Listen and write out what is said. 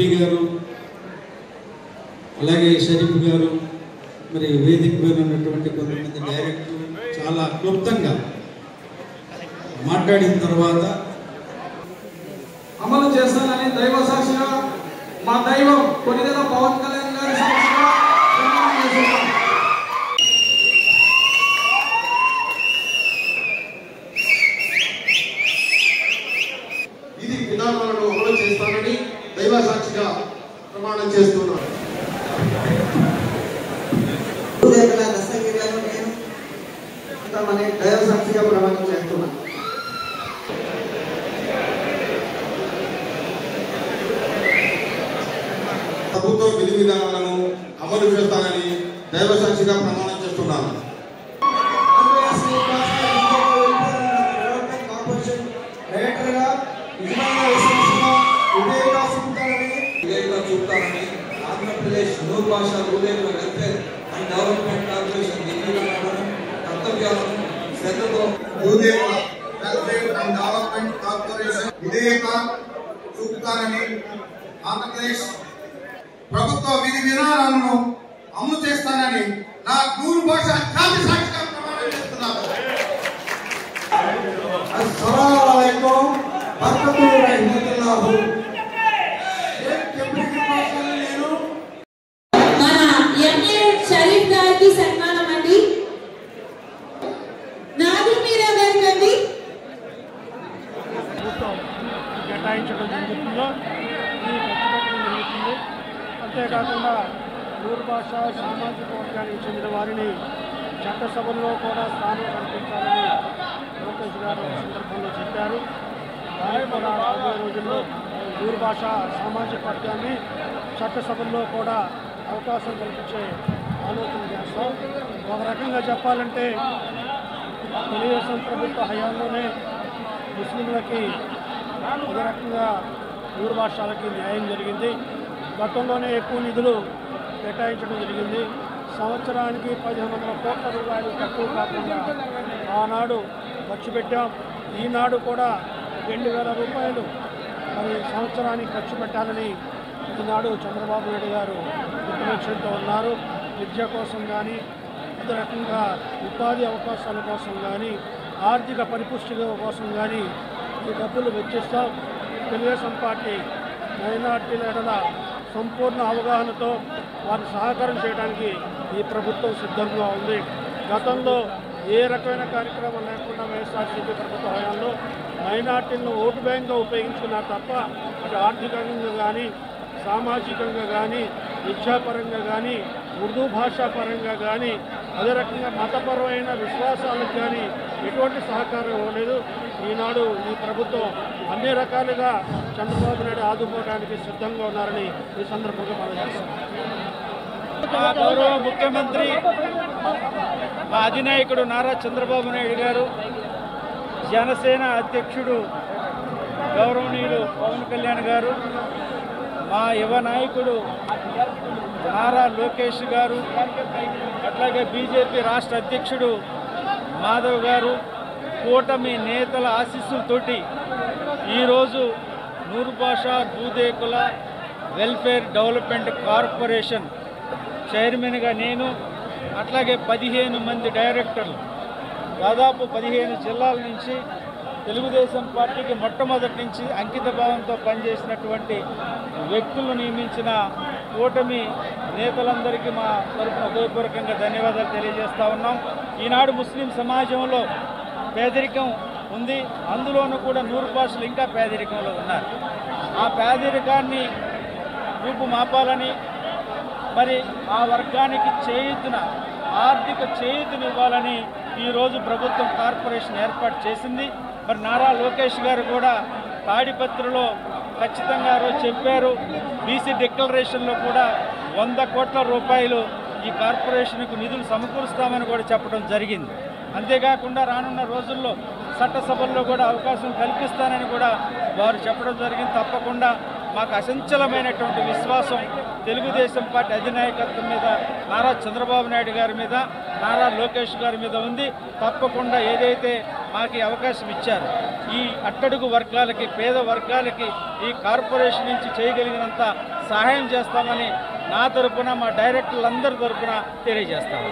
అలీ గారు, అలాగే షరీఫ్ గారు, మరి వేదిక మీద ఉన్నటువంటి కొంతమంది డైరెక్టర్లు చాలా క్లుప్తంగా మాట్లాడిన తర్వాత అమలు చేస్తానని దైవ సాక్షిగా మా దైవం కొన్నిదల పవన్ కళ్యాణ్ గారి సాక్షిగా ప్రమాణం చేస్తున్నాం. ఇది విధానాలను అమలు చేస్తానని దైవ సాక్షిగా ప్రమాణం చేస్తున్నాను. దైవ సాక్షిగా ప్రమాణం చేస్తున్నాను. ప్రభుత్వ విధి విధానాలను అమలు చేస్తానని దైవ సాక్షిగా ప్రమాణం చేస్తున్నాను. చూపుతానని ఆంధ్రప్రదేశ్ నూరు భాషా రూలేబుల్ వెల్ఫేర్ అండ్ డెవలప్మెంట్ కార్పొరేషన్ నిర్వహణను కర్తవ్యాలను శ్రద్ధతో విధేయత చూపుతానని ఆంధ్రప్రదేశ్ ప్రభుత్వ విధి విధానాలను అమలు చేస్తానని నా నూరు భాష జాతి సాక్షిగా ప్రమాణం చేస్తున్నాను. షరీఫ్ గారికి సన్మానం అండి. నాగూర్ మీరా గారికి అండి కేటాయించడం జరుగుతుందో ఇది ఖర్చుపెట్టడం జరుగుతుంది. అంతేకాకుండా నూరు భాష సామాజిక వర్గానికి చెందిన వారిని చట్టసభల్లో కూడా స్థానం కల్పించాలని లోకేష్ గారు సందర్భంలో చెప్పారు. దాన్ని కూడా రాబోయే రోజుల్లో నూరు భాష సామాజిక వర్గాన్ని చట్టసభల్లో కూడా అవకాశం కల్పించే ఆలోచన చేస్తాం. ఒక రకంగా చెప్పాలంటే తెలుగుదేశం ప్రభుత్వ హయాంలోనే ముస్లింలకి ఒక రకంగా నూరు భాషలకి న్యాయం జరిగింది. గతంలోనే ఎక్కువ నిధులు కేటాయించడం జరిగింది. సంవత్సరానికి 1500 కోట్ల రూపాయలు తక్కువ కాకుండా ఆనాడు ఖర్చు పెట్టాం. ఈనాడు కూడా 2000 రూపాయలు మరి సంవత్సరానికి ఖర్చు పెట్టాలని ఈనాడు చంద్రబాబు నాయుడు గారు నిర్లక్ష్యంతో ఉన్నారు. విద్య కోసం కానీ అదే రకంగా ఉపాధి అవకాశాల కోసం కానీ ఆర్థిక పరిపుష్టి కోసం కానీ ఈ డబ్బులు వెచ్చిస్తాం. తెలుగుదేశం పార్టీ మైనార్టీల ఎడల సంపూర్ణ అవగాహనతో వారిని సహకారం చేయడానికి ఈ ప్రభుత్వం సిద్ధంగా ఉంది. గతంలో ఏ రకమైన కార్యక్రమం లేకుండా వైఎస్ఆర్సీపీ ప్రభుత్వ హయాంలో మైనార్టీలను ఓటు బ్యాంక్గా ఉపయోగించుకున్నారు తప్ప అటు ఆర్థికంగా కానీ సామాజికంగా కానీ విద్యాపరంగా కానీ ఉర్దూ భాషా పరంగా కానీ అదే రకంగా మతపరమైన విశ్వాసాలకు కానీ ఎటువంటి సహకారం ఇవ్వలేదు. ఈనాడు ఈ ప్రభుత్వం అన్ని రకాలుగా చంద్రబాబు నాయుడు ఆదుకోవడానికి సిద్ధంగా ఉన్నారని ఈ సందర్భంగా మనం చేస్తాం. గౌరవ ముఖ్యమంత్రి మా అధినాయకుడు నారా చంద్రబాబు నాయుడు గారు, జనసేన అధ్యక్షుడు గౌరవనీయులు పవన్ కళ్యాణ్ గారు, మా యువ నాయకుడు నారా లోకేష్ గారు, అట్లాగే బీజేపీ రాష్ట్ర అధ్యక్షుడు మాధవ్ గారు, కూటమి నేతల ఆశీస్సులతోటి ఈరోజు నూరు భాషా దూదేకుల వెల్ఫేర్ డెవలప్మెంట్ కార్పొరేషన్ చైర్మన్గా నేను, అట్లాగే 15 మంది డైరెక్టర్లు, దాదాపు 15 జిల్లాల నుంచి తెలుగుదేశం పార్టీకి మొట్టమొదటి నుంచి అంకిత భావంతో పనిచేసినటువంటి వ్యక్తులను నియమించిన కూటమి నేతలందరికీ మా తరఫున హృదయపూర్వకంగా ధన్యవాదాలు తెలియజేస్తూ ఉన్నాం. ఈనాడు ముస్లిం సమాజంలో పేదరికం ఉంది, అందులోనూ కూడా నూరు భాషలు ఇంకా పేదరికంలో ఉన్నారు. ఆ పేదరికాన్ని రూపుమాపాలని, మరి ఆ వర్గానికి చేయూతన ఆర్థిక చేయూతనివ్వాలని ఈరోజు ప్రభుత్వం కార్పొరేషన్ ఏర్పాటు చేసింది. మరి నారా లోకేష్ గారు కూడా తాడిపత్రిలో ఖచ్చితంగా రోజు చెప్పారు, బీసీ డిక్లరేషన్లో కూడా 100 కోట్ల రూపాయలు ఈ కార్పొరేషన్కు నిధులు సమకూరుస్తామని కూడా చెప్పడం జరిగింది. అంతేకాకుండా రానున్న రోజుల్లో చట్టసభల్లో కూడా అవకాశం కల్పిస్తానని కూడా వారు చెప్పడం జరిగింది. తప్పకుండా మాకు అసంచలమైనటువంటి విశ్వాసం తెలుగుదేశం పార్టీ అధినాయకత్వం మీద, నారా చంద్రబాబు నాయుడు గారి మీద, నారా లోకేష్ గారి మీద ఉంది. తప్పకుండా ఏదైతే మాకు అవకాశం ఇచ్చారు ఈ అట్టడుగు వర్గాలకి, పేద వర్గాలకి ఈ కార్పొరేషన్ నుంచి చేయగలిగినంత సహాయం చేస్తామని నా తరపున మా డైరెక్టర్లందరి తరపున తెలియజేస్తాము.